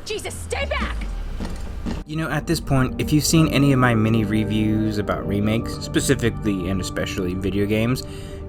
Jesus, stay back! You know, at this point, if you've seen any of my mini reviews about remakes, specifically and especially video games,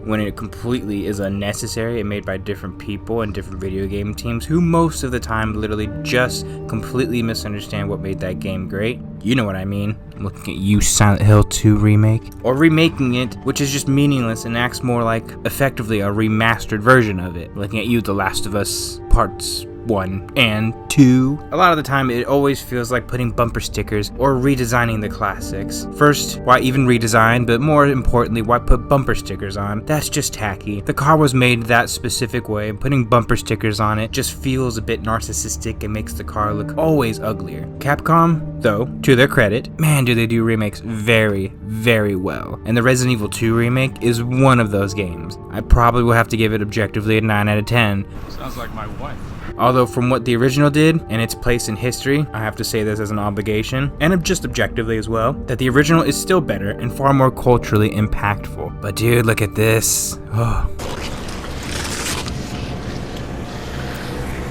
when it completely is unnecessary and made by different people and different video game teams who most of the time literally just completely misunderstand what made that game great, you know what I mean. I'm looking at you, Silent Hill 2 remake. Or remaking it, which is just meaningless and acts more like effectively a remastered version of it. Looking at you, The Last of Us Parts 1 and 2. A lot of the time it always feels like putting bumper stickers or redesigning the classics. First, why even redesign, but more importantly, why put bumper stickers on? That's just tacky. The car was made that specific way, and putting bumper stickers on it just feels a bit narcissistic and makes the car look always uglier. Capcom, though, to their credit, man, do they do remakes very, very well. And the Resident Evil 2 remake is one of those games. I probably will have to give it objectively a 9 out of 10. Sounds like my wife. Although from what the original did and its place in history, I have to say this as an obligation, and just objectively as well, that the original is still better and far more culturally impactful. But dude, look at this. Oh.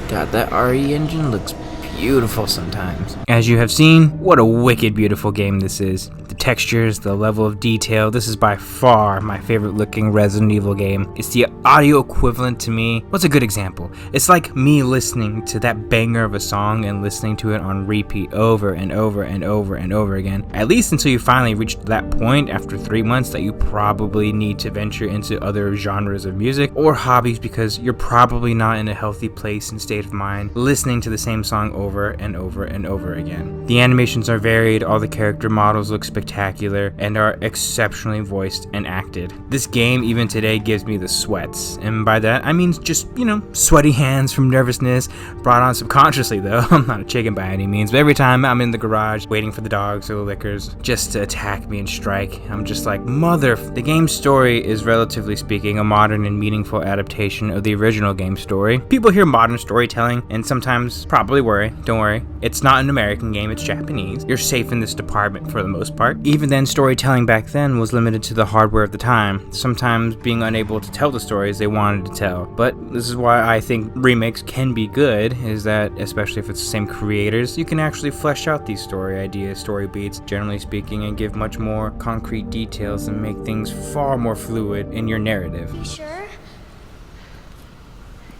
God, that RE engine looks beautiful sometimes. As you have seen, what a wicked beautiful game this is. The textures, the level of detail, this is by far my favorite looking Resident Evil game. It's the audio equivalent to me. What's a good example? It's like me listening to that banger of a song and listening to it on repeat over and over and over and over again. At least until you finally reach that point after 3 months that you probably need to venture into other genres of music or hobbies because you're probably not in a healthy place and state of mind listening to the same song over and over and over again. The animations are varied, all the character models look spectacular, and are exceptionally voiced and acted. This game even today gives me the sweats, and by that I mean just, sweaty hands from nervousness, brought on subconsciously though. I'm not a chicken by any means, but every time I'm in the garage waiting for the dogs or the lickers just to attack me and strike, I'm just like, The game's story is, relatively speaking, a modern and meaningful adaptation of the original game story. People hear modern storytelling and sometimes probably worry. Don't worry, it's not an American game, it's Japanese. You're safe in this department for the most part. Even then, storytelling back then was limited to the hardware of the time, sometimes being unable to tell the stories they wanted to tell. But this is why I think remakes can be good, is that, especially if it's the same creators, you can actually flesh out these story ideas, story beats, generally speaking, and give much more concrete details and make things far more fluid in your narrative. You sure?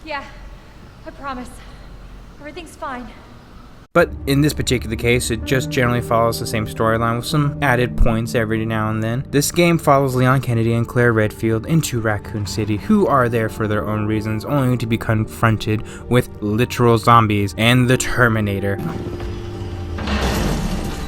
Yeah, I promise. Everything's fine. But in this particular case, it just generally follows the same storyline with some added points every now and then. This game follows Leon Kennedy and Claire Redfield into Raccoon City, who are there for their own reasons, only to be confronted with literal zombies and the Terminator.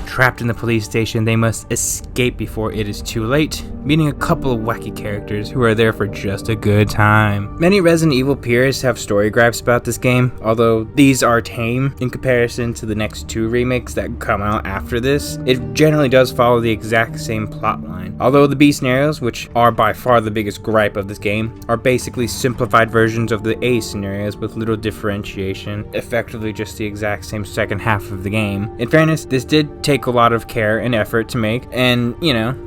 Trapped in the police station, they must escape before it is too late, meeting a couple of wacky characters who are there for just a good time. Many Resident Evil peers have story gripes about this game, although these are tame in comparison to the next 2 remakes that come out after this. It generally does follow the exact same plotline, although the B scenarios, which are by far the biggest gripe of this game, are basically simplified versions of the A scenarios with little differentiation, effectively just the exact same second half of the game. In fairness, this did take a lot of care and effort to make, and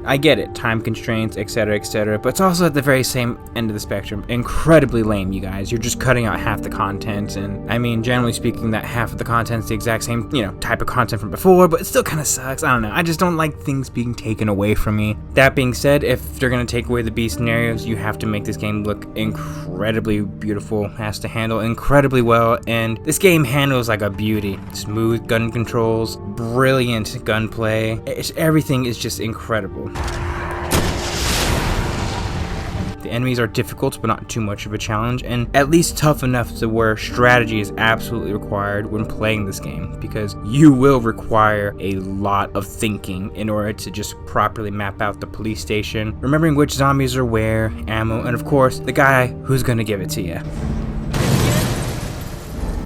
I get it, time constraints, etc., but it's also at the very same end of the spectrum incredibly lame, you guys. You're just cutting out half the content, and I mean, generally speaking, that half of the content's the exact same type of content from before, but it still kind of sucks. I don't know, I just don't like things being taken away from me. That being said, if they're gonna take away the B scenarios, you have to make this game look incredibly beautiful, has to handle incredibly well, and this game handles like a beauty. Smooth gun controls, brilliant gunplay, everything is just incredible. The enemies are difficult, but not too much of a challenge, and at least tough enough to where strategy is absolutely required when playing this game, because you will require a lot of thinking in order to just properly map out the police station, remembering which zombies are where, ammo, and of course, the guy who's gonna give it to you.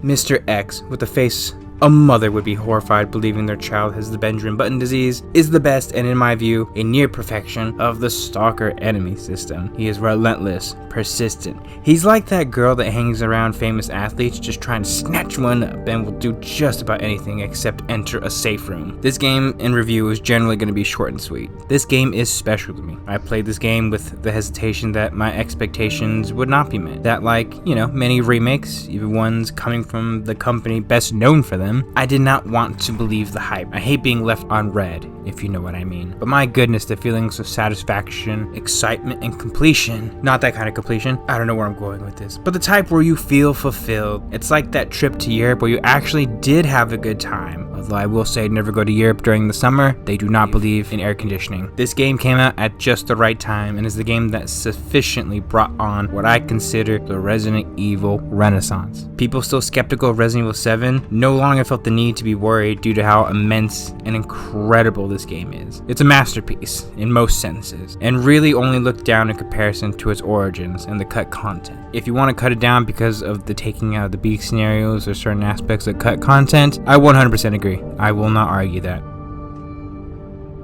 Mr. X, with a face a mother would be horrified believing their child has the Benjamin Button disease, is the best and, in my view, a near perfection of the stalker enemy system. He is relentless, persistent. He's like that girl that hangs around famous athletes just trying to snatch one up and will do just about anything except enter a safe room. This game in review is generally going to be short and sweet. This game is special to me. I played this game with the hesitation that my expectations would not be met. That, like, many remakes, even ones coming from the company best known for them, them, I did not want to believe the hype. I hate being left on red, if you know what I mean. But my goodness, the feelings of satisfaction, excitement, and completion. Not that kind of completion. I don't know where I'm going with this. But the type where you feel fulfilled. It's like that trip to Europe where you actually did have a good time. Although I will say never go to Europe during the summer. They do not believe in air conditioning. This game came out at just the right time and is the game that sufficiently brought on what I consider the Resident Evil renaissance. People still skeptical of Resident Evil 7 no longer felt the need to be worried due to how immense and incredible this game is. It's a masterpiece in most senses, and really only looked down in comparison to its origins and the cut content. If you want to cut it down because of the taking out of the beak scenarios or certain aspects of cut content, I 100% agree. I will not argue that.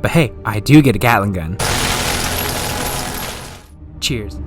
But hey, I do get a Gatling gun. Cheers.